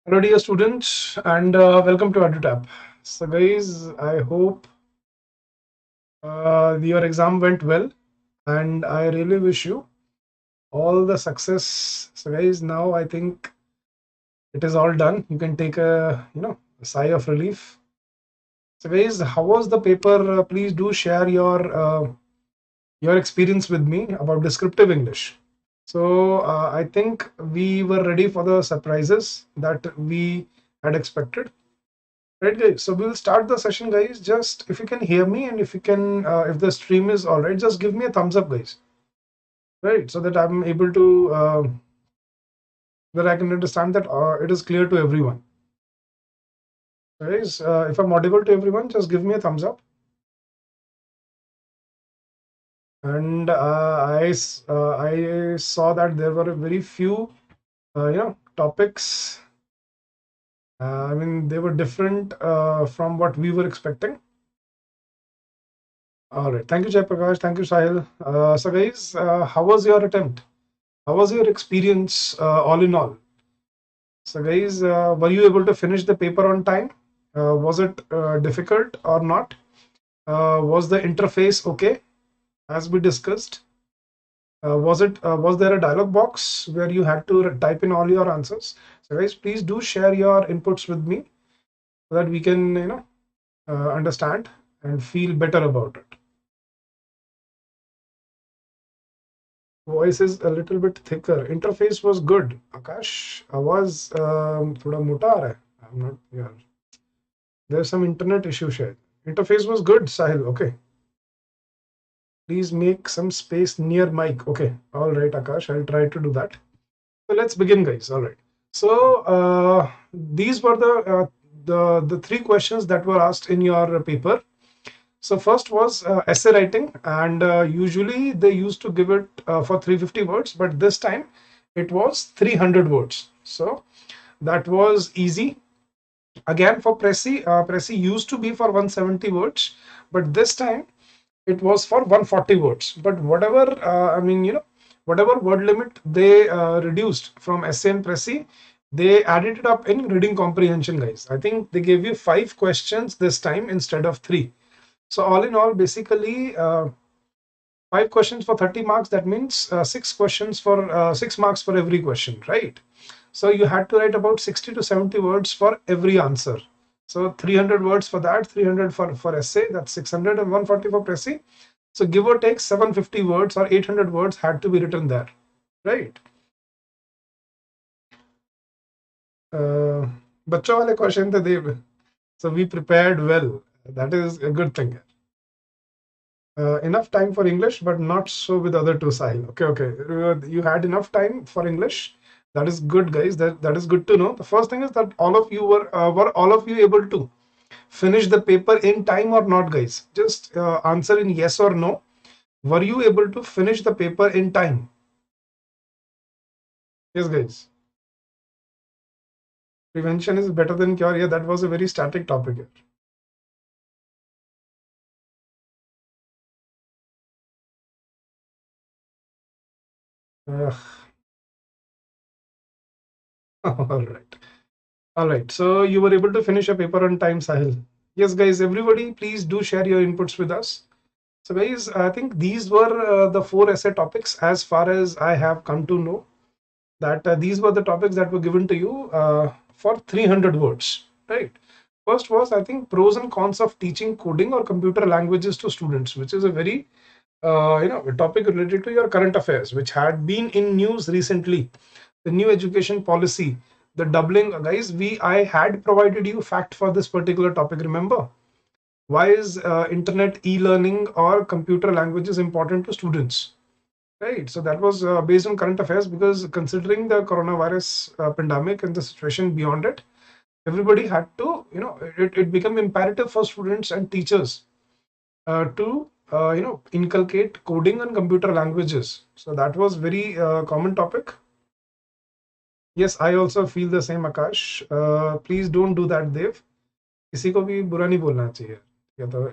Hello dear students and welcome to EduTap. So guys, I hope your exam went well and I really wish you all the success. So guys, now I think it is all done. You can take a sigh of relief. So guys, how was the paper? Please do share your experience with me about descriptive English. So I think we were ready for the surprises that we had expected. Right, guys. So we'll start the session, guys. Just if you can hear me and if you can, if the stream is all right, just give me a thumbs up, guys. Right, so that I'm able to, that I can understand that it is clear to everyone. Guys, if I'm audible to everyone, just give me a thumbs up. And I saw that there were very few, topics. I mean, they were different from what we were expecting. All right. Thank you, Jaiprakash. Thank you, Sahil. So, guys, how was your attempt? How was your experience all in all? So, guys, were you able to finish the paper on time? Was it difficult or not? Was the interface okay, as we discussed? Was there a dialog box where you had to type in all your answers? So, guys, please do share your inputs with me so that we can, understand and feel better about it. Voice is a little bit thicker. Interface was good. Akash, आवाज थोड़ा मोटा आ रहा है. I'm not. Yeah. There's some internet issue shared. Interface was good, Sahil. Okay. Please make some space near mic. Okay. All right, Akash. I'll try to do that. So let's begin, guys. All right. So these were the three questions that were asked in your paper. So first was essay writing, and usually they used to give it for 350 words, but this time it was 300 words. So that was easy. Again, for Pressy, Pressy used to be for 170 words, but this time it was for 140 words. But whatever, whatever word limit they reduced from essay and Pressy, they added it up in reading comprehension, guys. I think they gave you 5 questions this time instead of 3. So all in all, basically, 5 questions for 30 marks. That means 6 questions for 6 marks for every question, right? So you had to write about 60 to 70 words for every answer. So 300 words for that, 300 for essay, that's 600, and 140 for Pressy. So give or take 750 words or 800 words had to be written there, right? बच्चों वाले question थे देव. So we prepared well. That is a good thing. Enough time for English, but not so with other two, Sahil. Okay. You had enough time for English. That is good, guys. That is good to know. The first thing is that all of you were all of you able to finish the paper in time or not, guys? Just answer in yes or no. Were you able to finish the paper in time? Yes, guys. Prevention is better than cure. Yeah, that was a very static topic here. All right. All right. So you were able to finish a paper on time, Sahil. Yes, guys. Everybody, please do share your inputs with us. So, guys, I think these were the 4 essay topics as far as I have come to know. That these were the topics that were given to you for 300 words, right? First was, I think, pros and cons of teaching coding or computer languages to students, which is a very a topic related to your current affairs, which had been in news recently. The new education policy, the doubling, guys. I had provided you fact for this particular topic. Remember, why is internet e-learning or computer languages important to students? Right. So that was based on current affairs, because considering the coronavirus pandemic and the situation beyond it, everybody had to, it became imperative for students and teachers to, inculcate coding and computer languages. So that was very common topic. Yes, I also feel the same, Akash. Please don't do that, Dev. किसी को भी बुरा नहीं बोलना चाहिए.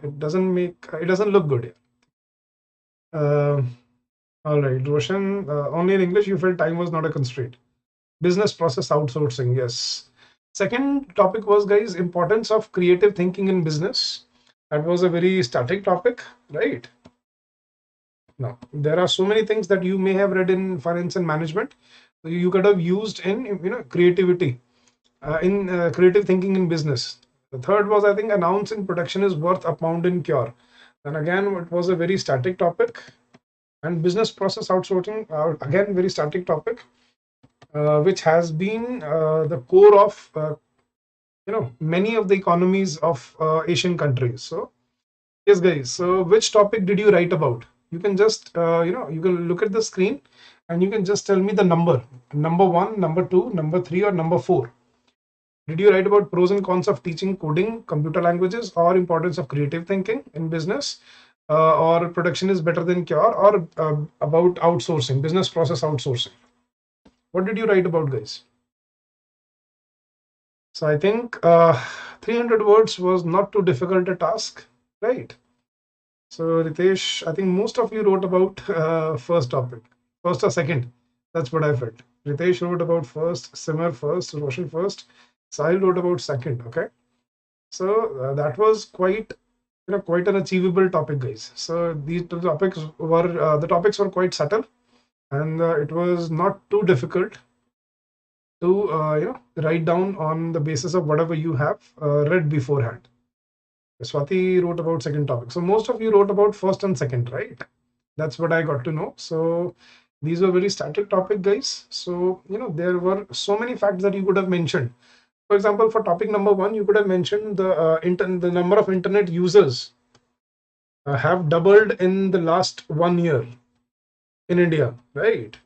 It doesn't look good. All right, Roshan, only in English you felt time was not a constraint. Business process outsourcing, yes. Second topic was, guys, importance of creative thinking in business. That was a very static topic, right? Now, there are so many things that you may have read in finance and management. You could have used in, creativity, in creative thinking in business. The third was, I think, an ounce in production is worth a pound in cure. Then again, it was a very static topic. And business process outsourcing, again, very static topic, which has been the core of many of the economies of Asian countries. So yes, guys. So which topic did you write about? You can just you can look at the screen and you can just tell me the number one, number two, number three, or number four. Did you write about pros and cons of teaching coding, computer languages, or importance of creative thinking in business, or production is better than cure, or about outsourcing, business process outsourcing? What did you write about, guys? So I think 300 words was not too difficult a task, right? So Ritesh, I think most of you wrote about first topic, first or second. That's what I felt. Ritesh wrote about first, Simar first, Roshan first, Sahil wrote about second. Okay, so that was quite an achievable topic, guys. So these two topics were the topics were quite subtle, and it was not too difficult to write down on the basis of whatever you have read beforehand. Swati wrote about second topic. So most of you wrote about first and second, right? That's what I got to know. So these were very static topic, guys. So there were so many facts that you could have mentioned. For example, for topic number one, you could have mentioned the number of internet users have doubled in the last 1 year in India, right?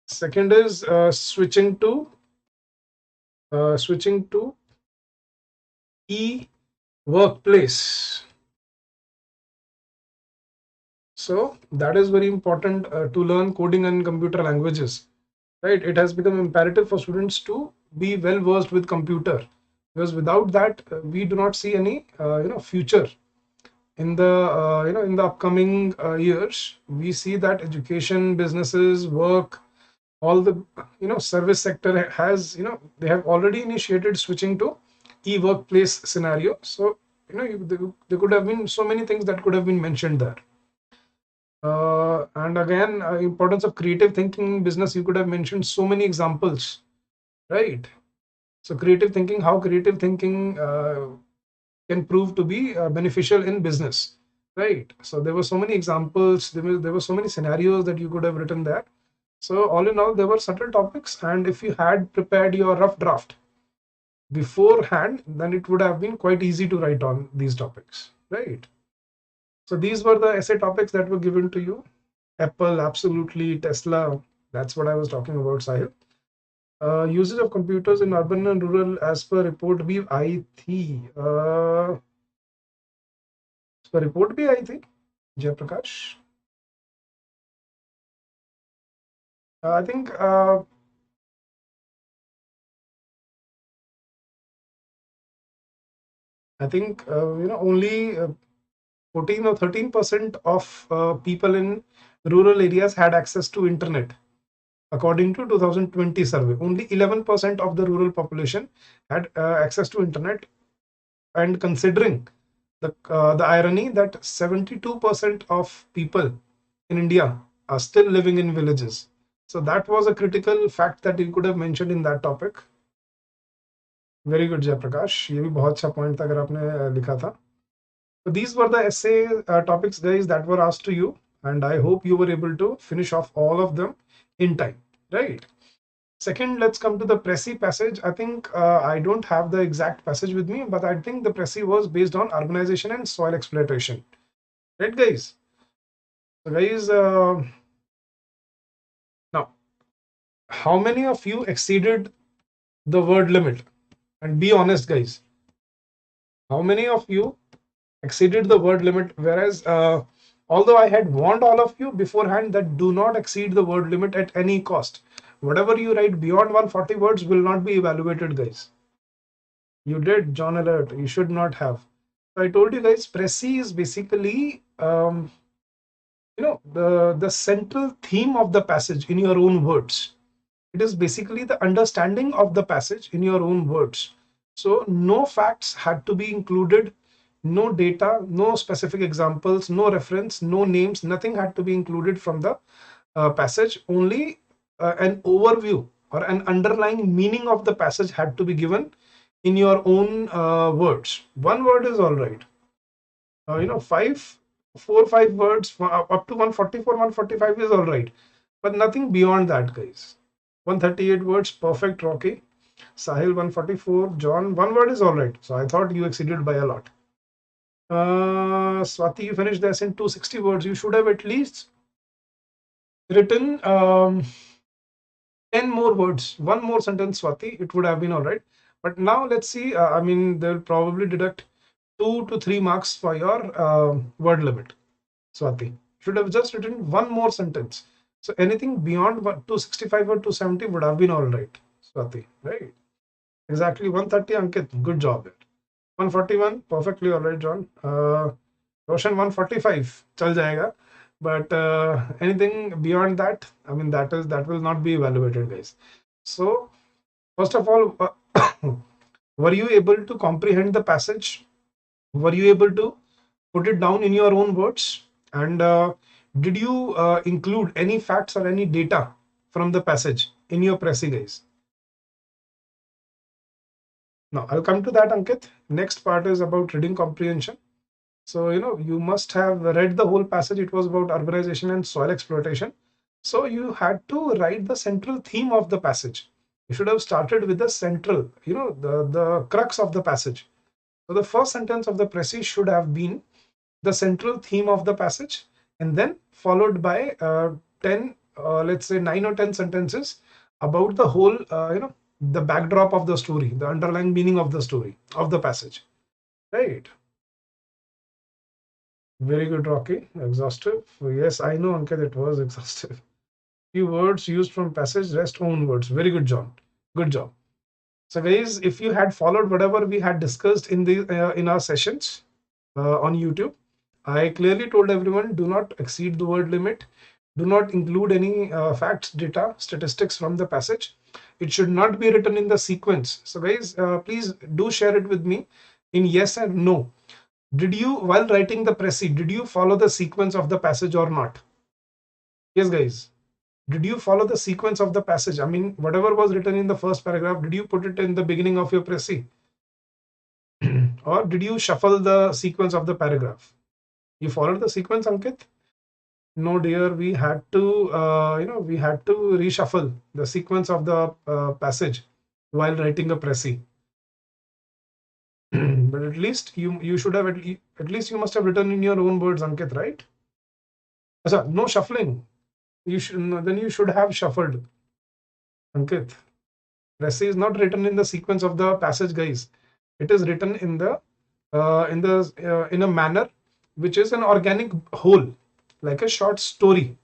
Second is switching to e-workplace. So that is very important to learn coding and computer languages, right? It has become imperative for students to be well versed with computer, because without that, we do not see any future in the in the upcoming years. We see that education, businesses, work, all the service sector has they have already initiated switching to e-workplace scenario. So there could have been so many things that could have been mentioned there. And again, importance of creative thinking in business, you could have mentioned so many examples, right? So creative thinking, how creative thinking can prove to be beneficial in business, right? So there were so many examples, there were so many scenarios that you could have written there. So all in all, there were subtle topics, and if you had prepared your rough draft beforehand, then it would have been quite easy to write on these topics, right? So these were the essay topics that were given to you. Apple, absolutely. Tesla, that's what I was talking about, Sahil. Usage of computers in urban and rural as per report B, I थी. As per report B, I थी. Jayaprakash. I think only 14 or 13% of people in rural areas had access to internet. According to 2020 survey, only 11% of the rural population had access to internet. And considering the irony that 72% of people in India are still living in villages. So that was a critical fact that you could have mentioned in that topic. Very good, Jayaprakash. ये भी बहुत अच्छा point था अगर आपने लिखा था. So these were the essay topics, guys, that were asked to you, and I hope you were able to finish off all of them in time, right? Second, let's come to the Pressy passage. I think I don't have the exact passage with me, but I think the Pressy was based on urbanization and soil exploitation, right, guys? So, guys, now, how many of you exceeded the word limit? And be honest, guys. How many of you exceeded the word limit? Whereas, although I had warned all of you beforehand that do not exceed the word limit at any cost. Whatever you write beyond 140 words will not be evaluated, guys. You did, John Alert. You should not have. So I told you guys, Pressy is basically, the central theme of the passage in your own words. It is basically the understanding of the passage in your own words. So no facts had to be included, no data, no specific examples, no reference, no names, nothing had to be included from the passage. Only an overview or an underlying meaning of the passage had to be given in your own words. One word is all right. Four or five words up to 144, 145 is all right, but nothing beyond that, guys. 138 words, perfect, Rocky. Sahil 144, John, one word is all right. So I thought you exceeded by a lot. Swati, you finished this in 260 words. You should have at least written 10 more words, one more sentence, Swati. It would have been all right. But now let's see. I mean, they'll probably deduct 2 to 3 marks for your word limit. Swati should have just written one more sentence. So anything beyond 265 or 270 would have been all right. Swati, right? Exactly 130, Ankit. Good job. 141, perfectly all right, John. Roshan 145, chal jayega. But anything beyond that, I mean, that will not be evaluated, guys. So first of all, were you able to comprehend the passage? Were you able to put it down in your own words? And did you include any facts or any data from the passage in your Pressy, guys? Now, I'll come to that, Ankit. Next part is about reading comprehension. So, you must have read the whole passage. It was about urbanization and soil exploitation. So you had to write the central theme of the passage. You should have started with the central, the crux of the passage. So the first sentence of the Pressy should have been the central theme of the passage, and then followed by 10, let's say 9 or 10 sentences about the whole, the backdrop of the story, the underlying meaning of the story, of the passage, right? Very good, Rocky. Exhaustive. Yes, I know, Ankit, it was exhaustive. Few words used from passage, rest own words. Very good, John. Good job. So, guys, if you had followed whatever we had discussed in our sessions on YouTube, I clearly told everyone, do not exceed the word limit. Do not include any facts, data, statistics from the passage. It should not be written in the sequence. So, guys, please do share it with me in yes and no. Did you, while writing the Pressy, did you follow the sequence of the passage or not? Yes, guys. Did you follow the sequence of the passage? I mean, whatever was written in the first paragraph, did you put it in the beginning of your Pressy? Or did you shuffle the sequence of the paragraph? You followed the sequence, Ankit? No, dear, we had to, we had to reshuffle the sequence of the passage while writing a Pressy. But at least you should have, at least you must have written in your own words, Ankit, right? So, no shuffling. Then you should have shuffled, Ankit. Pressy is not written in the sequence of the passage, guys. It is written in a manner which is an organic whole, like a short story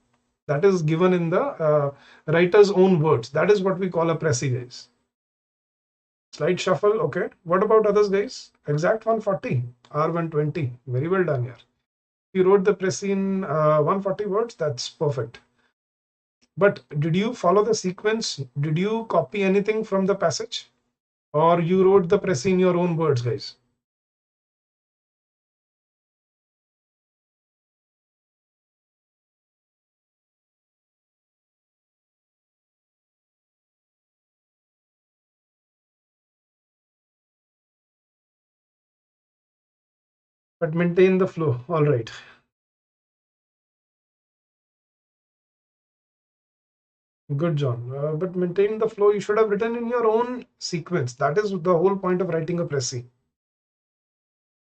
that is given in the writer's own words. That is what we call a Pressy, guys. Slide shuffle, okay. What about others, guys? Exact 140, R120. Very well done here. You wrote the Pressy in 140 words, that's perfect. But did you follow the sequence? Did you copy anything from the passage? Or you wrote the Pressy in your own words, guys? But maintain the flow. All right. Good, John. But maintain the flow. You should have written in your own sequence. That is the whole point of writing a Pressy.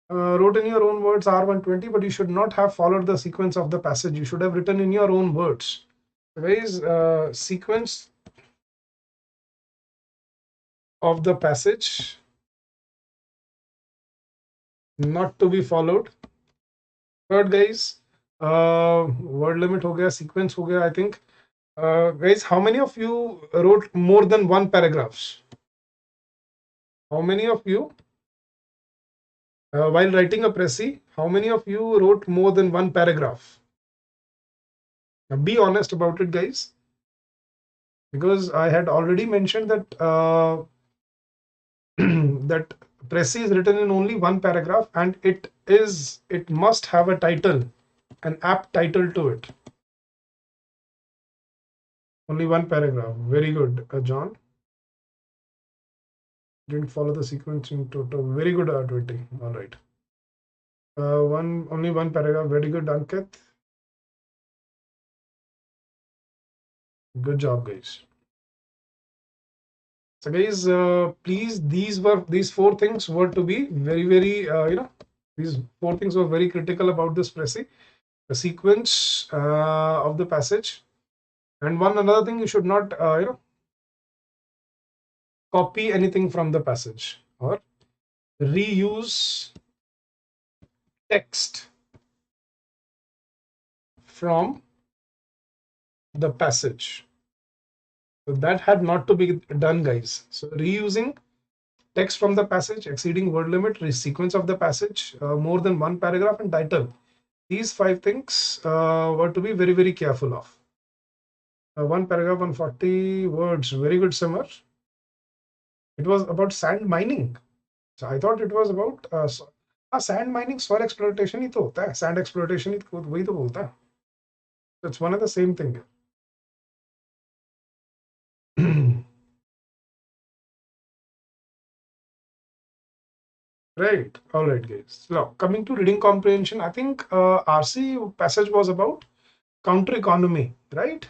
Wrote in your own words R120, but you should not have followed the sequence of the passage. You should have written in your own words. Guys, sequence of the passage not to be followed. Third, guys, word limit ho gaya, sequence ho gaya, I think. Guys, how many of you wrote more than one paragraphs? How many of you, while writing a Pressy, how many of you wrote more than one paragraph? Now, be honest about it, guys, because I had already mentioned that that Pressy is written in only one paragraph, and it must have a title, an apt title to it. Only one paragraph. Very good, John. Didn't follow the sequence in total. Very good, 20. All right. Only one paragraph. Very good, Ankit. Good job, guys. So, guys, please, these four things were to be very, these four things were very critical about this Pressy. The sequence of the passage, and one another thing, you should not, copy anything from the passage or reuse text from the passage. So that had not to be done, guys. So reusing text from the passage, exceeding word limit, sequence of the passage, more than one paragraph, and title. These five things were to be very careful of. One paragraph, 140 words. Very good, Simar. It was about sand mining. So I thought it was about sand mining, soil exploitation ही तो होता है, sand exploitation ही तो वही तो बोलता है. So it's one of the same thing. Right. All right, guys. Now coming to reading comprehension, I think RC passage was about counter economy, right?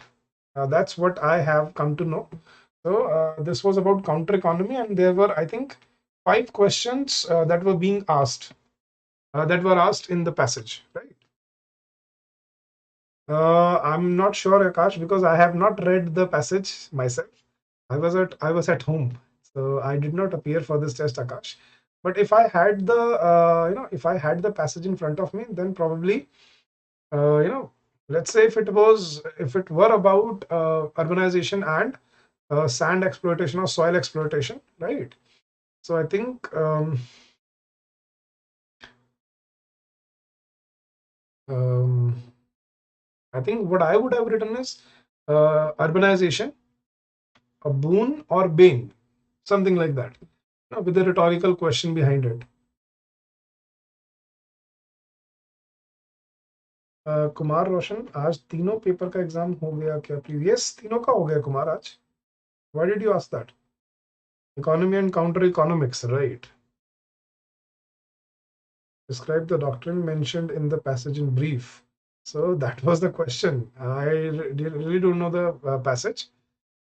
That's what I have come to know. So this was about counter economy, and there were, I think, 5 questions that were being asked, that were asked in the passage, right? I'm not sure, Akash, because I have not read the passage myself. I was at home, so I did not appear for this test, Akash. But if I had the if I had the passage in front of me, then probably let's say if it were about urbanization and sand exploitation or soil exploitation, right? So I think what I would have written is urbanization, a boon or bane, something like that, with a rhetorical question behind it. Kumar रोशन, आज तीनों paper का exam हो गया क्या please? Yes, तीनों का हो गया कुमार आज. Why did you ask that? Economy and counter economics, right? Describe the doctrine mentioned in the passage in brief. So that was the question. I really don't know the passage.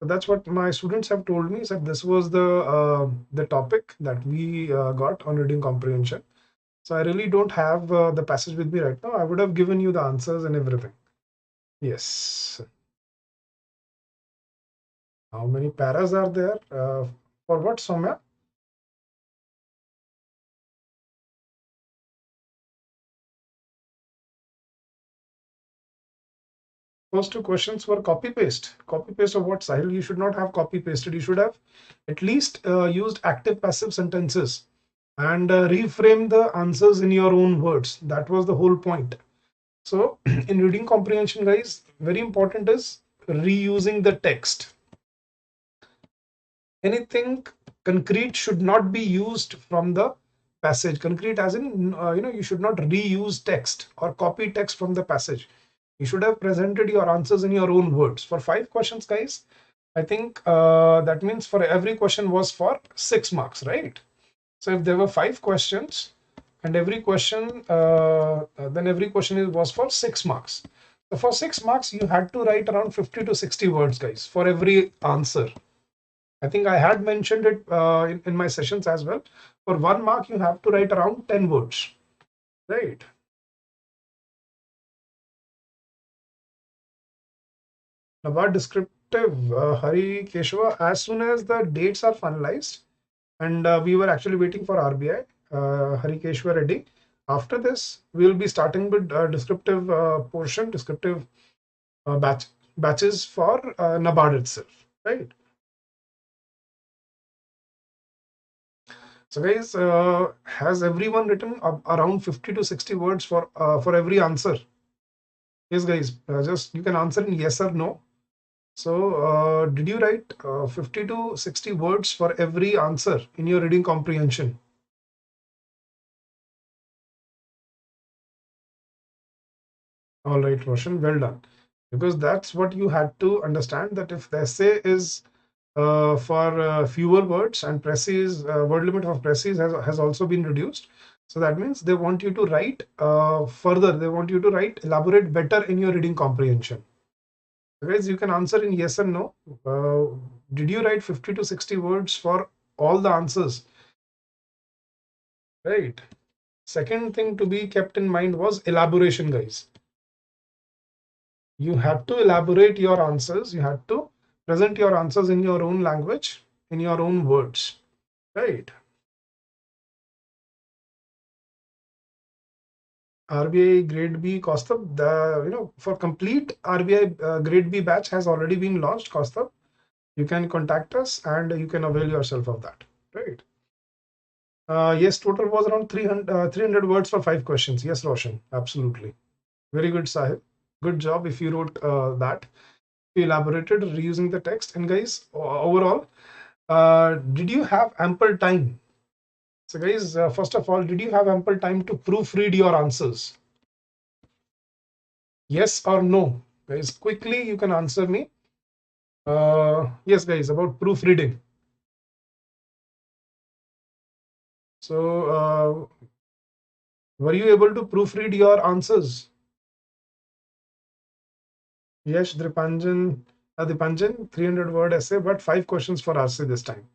So that's what my students have told me. That this was the topic that we got on reading comprehension. So I really don't have the passage with me right now. I would have given you the answers and everything. Yes. How many paras are there? For what, Soumya? First 2 questions were copy paste. Copy paste of what, Sahil? You should not have copy pasted. You should have at least used active passive sentences and reframe the answers in your own words. That was the whole point. So in reading comprehension, guys, very important is reusing the text. Anything concrete should not be used from the passage. Concrete as in, you should not reuse text or copy text from the passage. You should have presented your answers in your own words. For 5 questions, guys, I think that means for every question was for 6 marks, right? So if there were 5 questions and every question, then every question was for 6 marks. So for 6 marks, you had to write around 50 to 60 words, guys, for every answer. I think I had mentioned it in my sessions as well. For 1 mark, you have to write around 10 words, right? NABARD descriptive, Hari Keshava, as soon as the dates are finalized, and we were actually waiting for RBI, Hari Keshava Reddy. After this, we will be starting with descriptive portion, descriptive batches for NABARD itself, right? So guys, has everyone written around 50 to 60 words for every answer? Yes, guys, just you can answer in yes or no. So did you write 50 to 60 words for every answer in your reading comprehension? All right, Roshan, well done. Because that's what you had to understand, that if the essay is for fewer words and Pressy's word limit of Pressy's has also been reduced. So that means they want you to write further, they want you to write, elaborate better in your reading comprehension. Guys, you can answer in yes and no. Did you write 50 to 60 words for all the answers? Right. Second thing to be kept in mind was elaboration, guys. You had to elaborate your answers. You had to present your answers in your own language, in your own words. Right. RBI Grade B, Kaustubh, for complete RBI Grade B batch has already been launched, Kaustubh. You can contact us and you can avail yourself of that. Right. Yes, total was around 300 words for 5 questions. Yes, Roshan, absolutely. Very good, Sahib. Good job if you wrote that. You elaborated reusing the text. And guys, overall, did you have ample time? So guys, first of all, did you have ample time to proofread your answers? Yes or no? Guys, quickly you can answer me. Yes, guys, about proofreading. So, were you able to proofread your answers? Yes, Dipanjan, 300 word essay, but 5 questions for RC this time.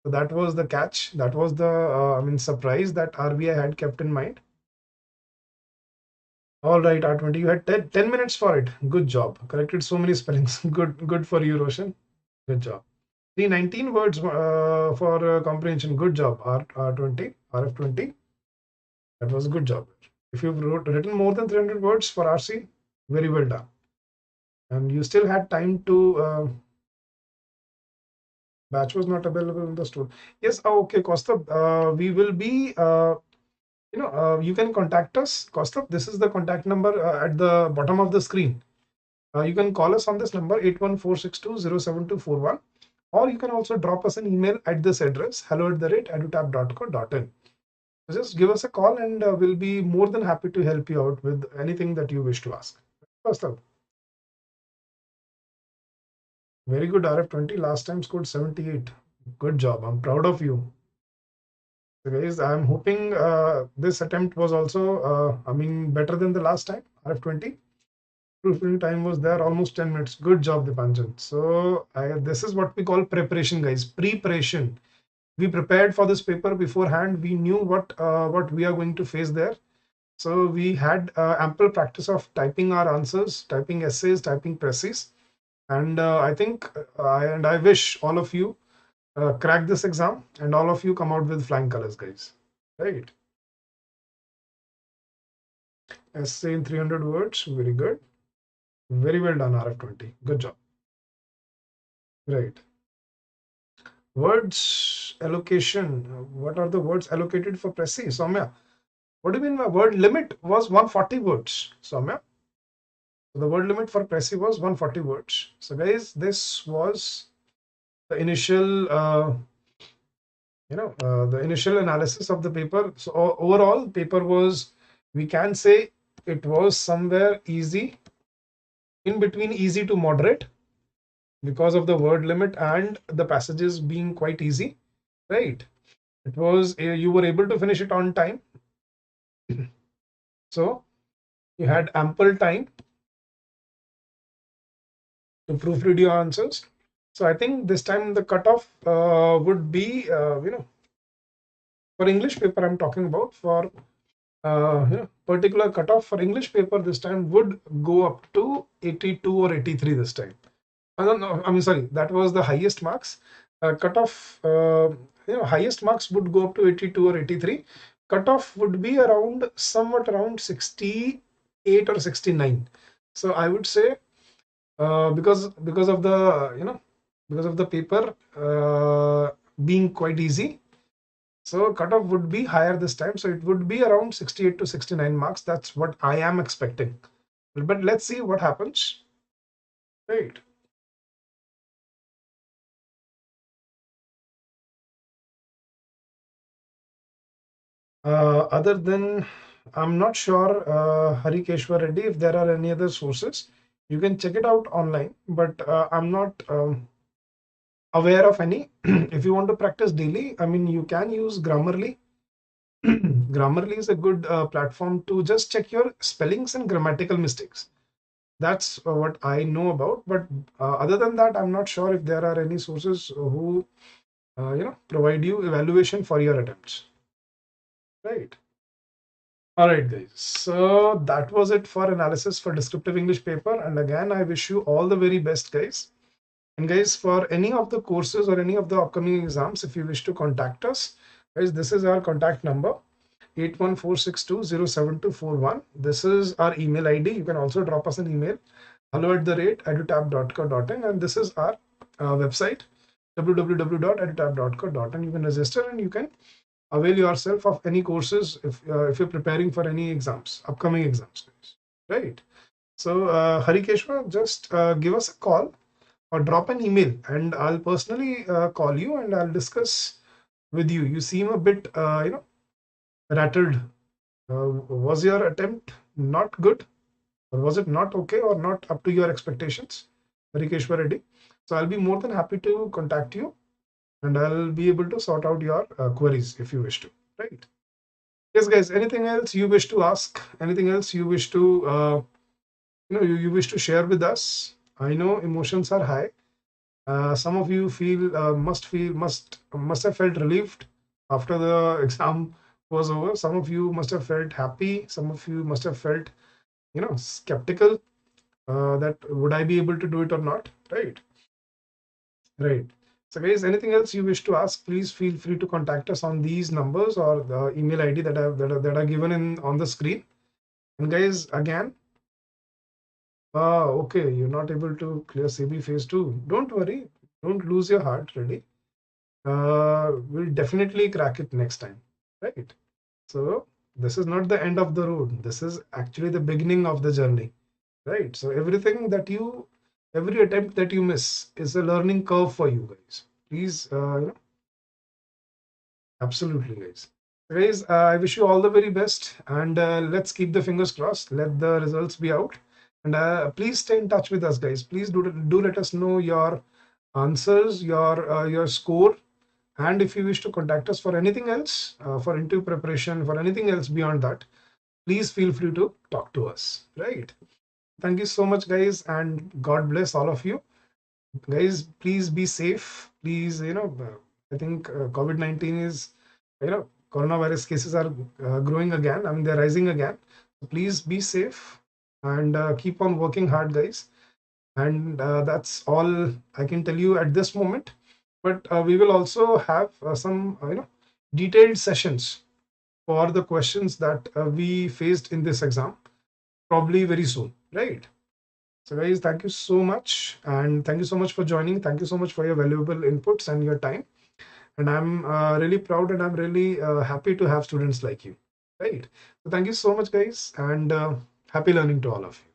So that was the catch. That was the, surprise that RBI had kept in mind. All right, R20, you had 10 minutes for it. Good job. Corrected so many spellings. Good for you, Roshan. Good job. 319 words for comprehension. Good job, R20, RF20. That was a good job. If you've written more than 300 words for RC, very well done. And you still had time to, batch was not available in the store. Yes, okay, Kaustubh, we will be, you can contact us. Kaustubh, this is the contact number at the bottom of the screen. You can call us on this number 81462072241, or you can also drop us an email at this address, hello@edutap.co.in. Just give us a call and we'll be more than happy to help you out with anything that you wish to ask. Kaustubh, very good RF20. Last time scored 78. Good job. I'm proud of you. So guys, I'm hoping this attempt was also, better than the last time, RF20. Proofreading time was there, almost 10 minutes. Good job, Dipanjan. So this is what we call preparation, guys. Preparation. We prepared for this paper beforehand. We knew what we are going to face there. So we had ample practice of typing our answers, typing essays, typing presses. And I think, I wish all of you crack this exam and all of you come out with flying colors, guys. Right. Essay in 300 words. Very good. Very well done, RF20. Good job. Right. Words allocation. What are the words allocated for Pressy? Soumya, what do you mean by word limit was 140 words? Soumya, so the word limit for Pressy was 140 words. So guys, this was the initial, the initial analysis of the paper. So overall, paper was, we can say it was somewhere easy, in between easy to moderate, because of the word limit and the passages being quite easy, right? It was, you were able to finish it on time. So you had ample time to proofread your answers. So I think this time the cutoff would be, for English paper I'm talking about, for particular cutoff for English paper this time would go up to 82 or 83 this time. Sorry, that was the highest marks. Cutoff, highest marks would go up to 82 or 83. Cutoff would be around, somewhat around 68 or 69. So I would say, because of the, because of the paper being quite easy, so cutoff would be higher this time. So it would be around 68 to 69 marks. That's what I am expecting. But let's see what happens. Right. Other than, I'm not sure, Harikeshwar Reddy, if there are any other sources. You can check it out online, but I'm not aware of any. If you want to practice daily, I mean, you can use Grammarly. Grammarly is a good platform to just check your spellings and grammatical mistakes. That's what I know about. But other than that, I'm not sure if there are any sources who provide you evaluation for your attempts. Right. All right, guys. So that was it for analysis for descriptive English paper. And again, I wish you all the very best, guys. And guys, for any of the courses or any of the upcoming exams, if you wish to contact us, guys, this is our contact number, 81462072241. This is our email ID. You can also drop us an email, hello@edutap.co.in, and this is our website, www.edutap.co.in. You can register and you can avail yourself of any courses if you're preparing for any exams, upcoming exams, right? So Harikeshwar, just give us a call or drop an email, and I'll personally call you and I'll discuss with you. You seem a bit rattled. Was your attempt not good, or was it not okay, or not up to your expectations, Harikeshwar Reddy? So I'll be more than happy to contact you, and I'll be able to sort out your queries if you wish to, right? Yes, guys, anything else you wish to ask? Anything else you wish to you wish to share with us? I know emotions are high. Some of you must have felt relieved after the exam was over. Some of you must have felt happy. Some of you must have felt skeptical, that would I be able to do it or not, right? Right. So guys, anything else you wish to ask, please feel free to contact us on these numbers or the email ID that are given in on the screen. And guys, again, okay, you're not able to clear SEBI phase 2. Don't worry, don't lose your heart, really. We'll definitely crack it next time, right? So this is not the end of the road. This is actually the beginning of the journey, right? So every attempt that you miss is a learning curve for you guys. Please, absolutely, guys. Guys, I wish you all the very best, and let's keep the fingers crossed. Let the results be out, and please stay in touch with us, guys. Please do let us know your answers, your score, and if you wish to contact us for anything else, for interview preparation, for anything else beyond that, please feel free to talk to us. Right? Thank you so much, guys, and God bless all of you. Guys, please be safe. Please, I think COVID-19 is, coronavirus cases are growing again. I mean, they're rising again. So please be safe and keep on working hard, guys. And that's all I can tell you at this moment. But we will also have some, detailed sessions for the questions that we faced in this exam, probably very soon, right? So guys, thank you so much, and thank you so much for joining. Thank you so much for your valuable inputs and your time. And I'm really proud, and I'm really happy to have students like you, right? So thank you so much, guys, and happy learning to all of you.